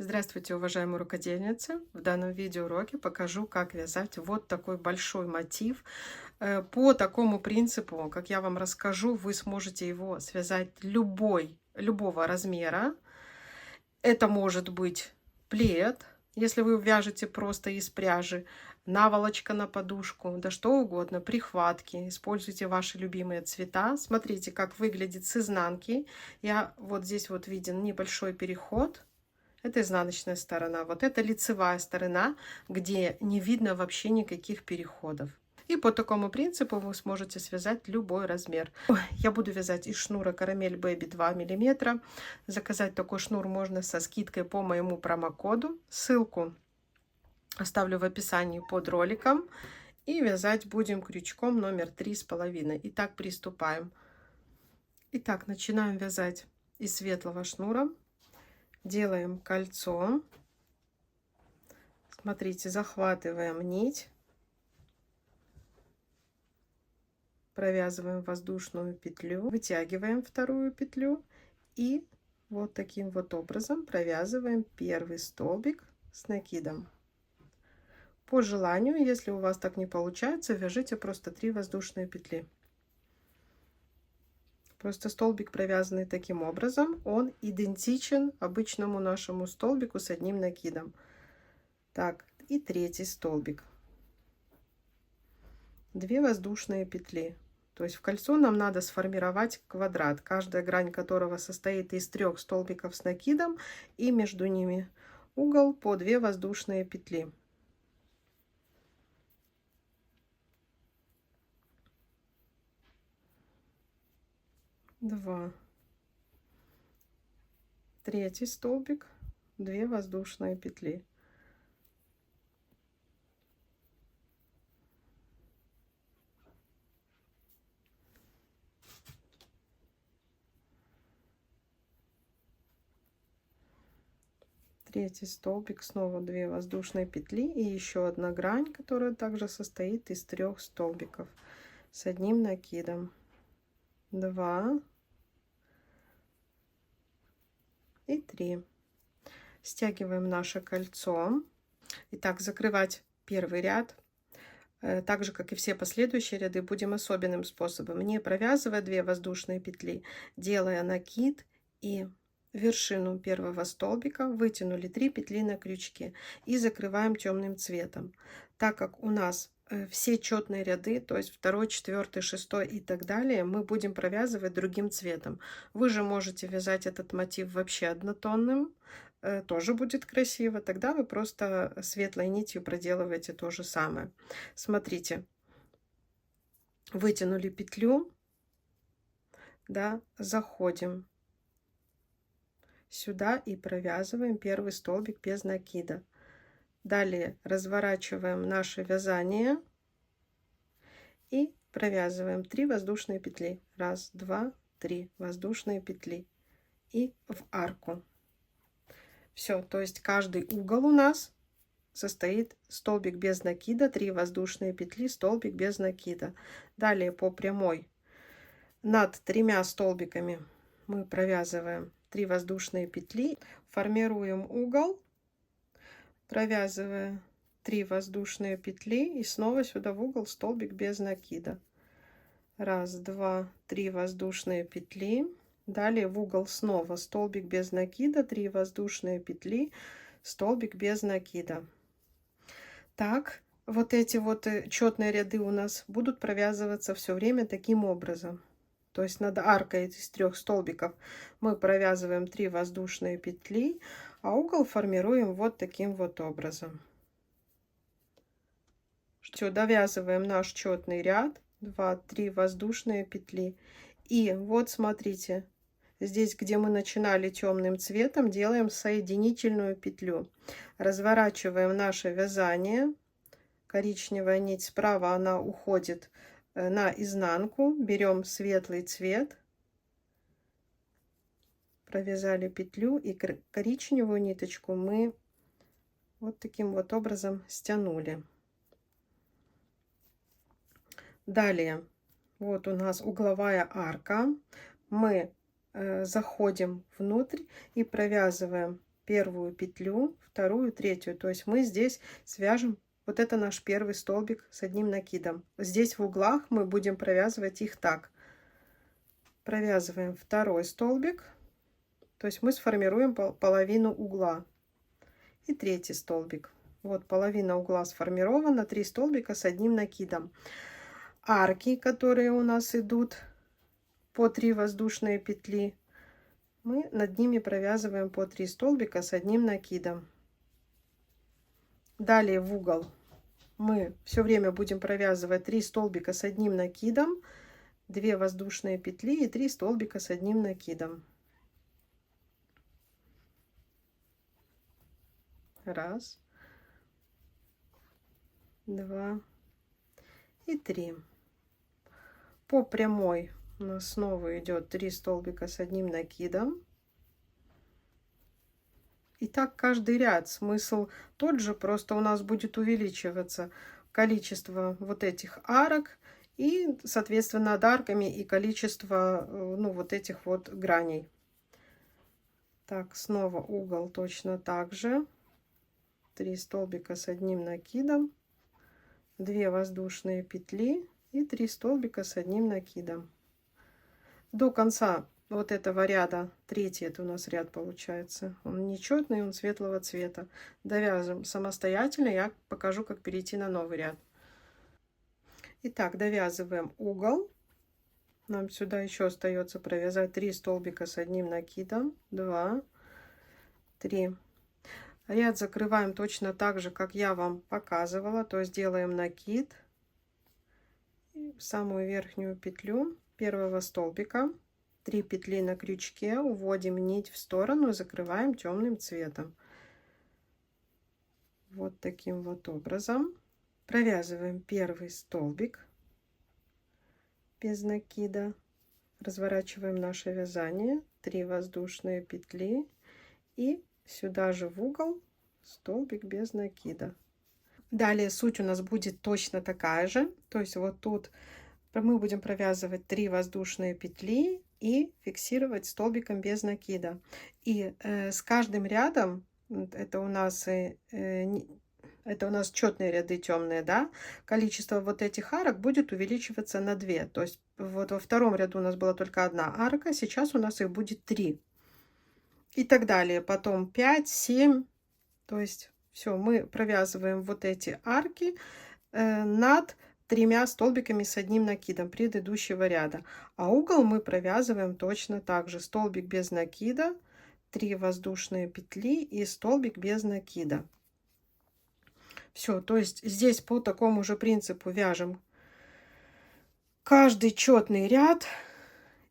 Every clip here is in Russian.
Здравствуйте, уважаемые рукодельницы! В данном видеоуроке покажу, как вязать вот такой большой мотив. По такому принципу, как я вам расскажу, вы сможете его связать любого размера. Это может быть плед, если вы вяжете просто из пряжи, наволочка на подушку, да что угодно, прихватки. Используйте ваши любимые цвета. Смотрите, как выглядит с изнанки. Вот здесь вот виден небольшой переход. Это изнаночная сторона. Вот это лицевая сторона, где не видно вообще никаких переходов. И по такому принципу вы сможете связать любой размер. Я буду вязать из шнура Карамель Baby 2 мм. Заказать такой шнур можно со скидкой по моему промокоду. Ссылку оставлю в описании под роликом. И вязать будем крючком номер 3,5. Итак, приступаем. Итак, начинаем вязать из светлого шнура. Делаем кольцо. Смотрите, захватываем нить, провязываем воздушную петлю, вытягиваем вторую петлю и вот таким вот образом провязываем первый столбик с накидом. По желанию, если у вас так не получается, вяжите просто 3 воздушные петли. Просто столбик, провязанный таким образом, он идентичен обычному нашему столбику с одним накидом. Так, и третий столбик. 2 воздушные петли. То есть в кольцо нам надо сформировать квадрат, каждая грань которого состоит из 3 столбиков с накидом, и между ними угол по 2 воздушные петли. Два. Третий столбик, 2 воздушные петли. Третий столбик, снова 2 воздушные петли и еще одна грань, которая также состоит из 3 столбиков с одним накидом. 2 и 3. Стягиваем наше кольцо. Итак, закрывать первый ряд, так же как и все последующие ряды, будем особенным способом, не провязывая 2 воздушные петли, делая накид и вершину первого столбика вытянули 3 петли на крючке и закрываем темным цветом. Так как у нас все четные ряды, то есть 2, 4, 6 и так далее, мы будем провязывать другим цветом. Вы же можете вязать этот мотив вообще однотонным, тоже будет красиво. Тогда вы просто светлой нитью проделываете то же самое. Смотрите, вытянули петлю, да, заходим сюда и провязываем первый столбик без накида. Далее разворачиваем наше вязание и провязываем 3 воздушные петли. 1, 2, 3 воздушные петли и в арку. Все, то есть каждый угол у нас состоит столбик без накида, 3 воздушные петли, столбик без накида. Далее по прямой над 3 столбиками мы провязываем 3 воздушные петли, формируем угол, провязывая 3 воздушные петли и снова сюда в угол столбик без накида. 1, 2, 3 воздушные петли. Далее в угол снова столбик без накида, 3 воздушные петли, столбик без накида. Так, вот эти вот четные ряды у нас будут провязываться все время таким образом. То есть над аркой из 3 столбиков мы провязываем 3 воздушные петли, а угол формируем вот таким вот образом. Все, довязываем наш четный ряд, 2, 3 воздушные петли. И вот смотрите, здесь, где мы начинали темным цветом, делаем соединительную петлю. Разворачиваем наше вязание. Коричневая нить справа, она уходит на изнанку. Берем светлый цвет. Провязали петлю и коричневую ниточку мы вот таким вот образом стянули. Далее, вот у нас угловая арка. Мы заходим внутрь и провязываем первую петлю, вторую, третью. То есть мы здесь свяжем, вот это наш первый столбик с одним накидом. Здесь в углах мы будем провязывать их так. Провязываем второй столбик, то есть мы сформируем половину угла. И третий столбик. Вот половина угла сформирована, 3 столбика с одним накидом. Арки, которые у нас идут по 3 воздушные петли, мы над ними провязываем по 3 столбика с одним накидом. Далее в угол мы все время будем провязывать 3 столбика с одним накидом, 2 воздушные петли и 3 столбика с одним накидом. Раз, два и 3. По прямой у нас снова идет 3 столбика с одним накидом. И так каждый ряд. Смысл тот же, просто у нас будет увеличиваться количество вот этих арок и, соответственно, над арками и количество, ну, вот этих вот граней. Так, снова угол точно так же. 3 столбика с одним накидом, 2 воздушные петли и 3 столбика с одним накидом. До конца вот этого ряда, третий это у нас ряд получается, он нечетный, он светлого цвета. Довяжем самостоятельно, я покажу, как перейти на новый ряд. Итак, довязываем угол. Нам сюда еще остается провязать 3 столбика с одним накидом, 2, 3. Ряд закрываем точно так же, как я вам показывала, то есть делаем накид и в самую верхнюю петлю первого столбика, 3 петли на крючке, уводим нить в сторону и закрываем темным цветом. Вот таким вот образом. Провязываем первый столбик без накида, разворачиваем наше вязание, 3 воздушные петли и сюда же в угол столбик без накида. Далее суть у нас будет точно такая же, то есть вот тут мы будем провязывать 3 воздушные петли и фиксировать столбиком без накида. И с каждым рядом, это у нас четные ряды темные, да, количество вот этих арок будет увеличиваться на 2. То есть вот во втором ряду у нас была только 1 арка, сейчас у нас их будет 3. И так далее. Потом 5, 7. То есть все, мы провязываем вот эти арки над 3 столбиками с одним накидом предыдущего ряда. А угол мы провязываем точно так же. Столбик без накида, 3 воздушные петли и столбик без накида. Все, то есть здесь по такому же принципу вяжем каждый четный ряд,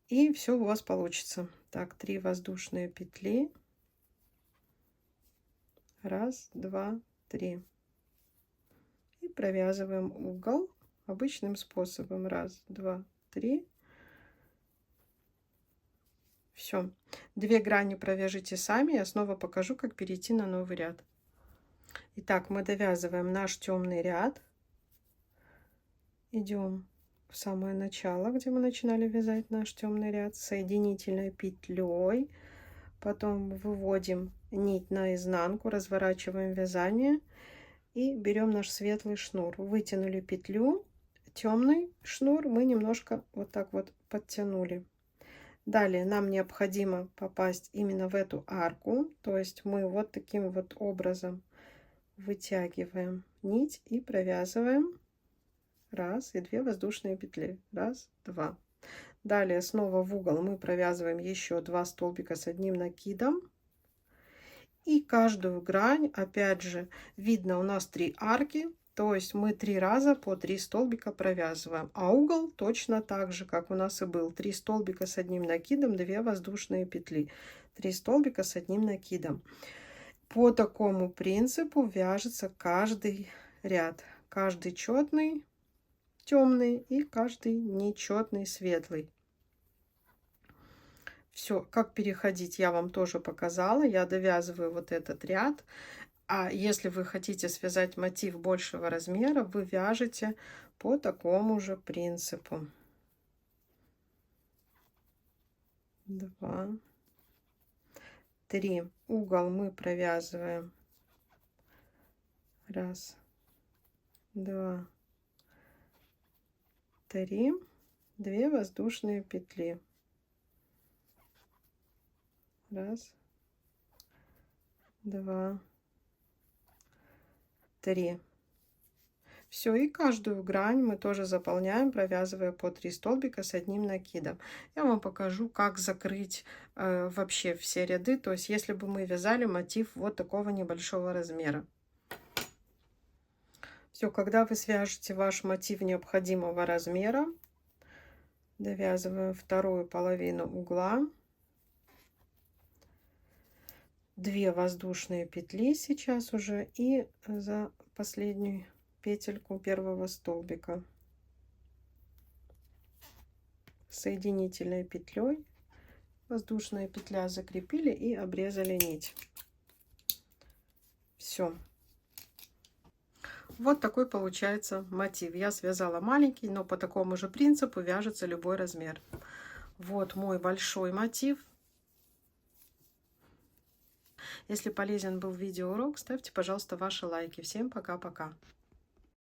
и все у вас получится. Так, 3 воздушные петли. 1, 2, 3. И провязываем угол обычным способом. 1, 2, 3. Все. 2 грани провяжите сами. Я снова покажу, как перейти на новый ряд. Итак, мы довязываем наш темный ряд. Идем в самое начало, где мы начинали вязать наш темный ряд, соединительной петлей. Потом выводим нить наизнанку, разворачиваем вязание и берем наш светлый шнур. Вытянули петлю, темный шнур мы немножко вот так вот подтянули. Далее нам необходимо попасть именно в эту арку, то есть мы вот таким вот образом вытягиваем нить и провязываем 1 и 2 воздушные петли. 1, 2. Далее снова в угол мы провязываем еще 2 столбика с одним накидом. И каждую грань, опять же, видно у нас 3 арки, то есть мы 3 раза по 3 столбика провязываем. А угол точно так же, как у нас и был. 3 столбика с одним накидом, 2 воздушные петли. 3 столбика с одним накидом. По такому принципу вяжется каждый ряд. Каждый четный, темный и каждый нечетный, светлый. Все, как переходить, я вам тоже показала. Я довязываю вот этот ряд. А если вы хотите связать мотив большего размера, вы вяжете по такому же принципу. 2, 3. угол мы провязываем 1, 2, 3, 2 воздушные петли. 1, 2, 3. Все, и каждую грань мы тоже заполняем, провязывая по 3 столбика с одним накидом. Я вам покажу, как закрыть вообще все ряды. То есть, если бы мы вязали мотив вот такого небольшого размера. Все, когда вы свяжете ваш мотив необходимого размера, довязываем вторую половину угла. 2 воздушные петли сейчас уже и за последнюю петельку первого столбика соединительной петлей воздушная петля закрепили и обрезали нить. Все. Вот такой получается мотив. Я связала маленький, но по такому же принципу вяжется любой размер. Вот мой большой мотив. Если полезен был видеоурок, ставьте, пожалуйста, ваши лайки. Всем пока-пока.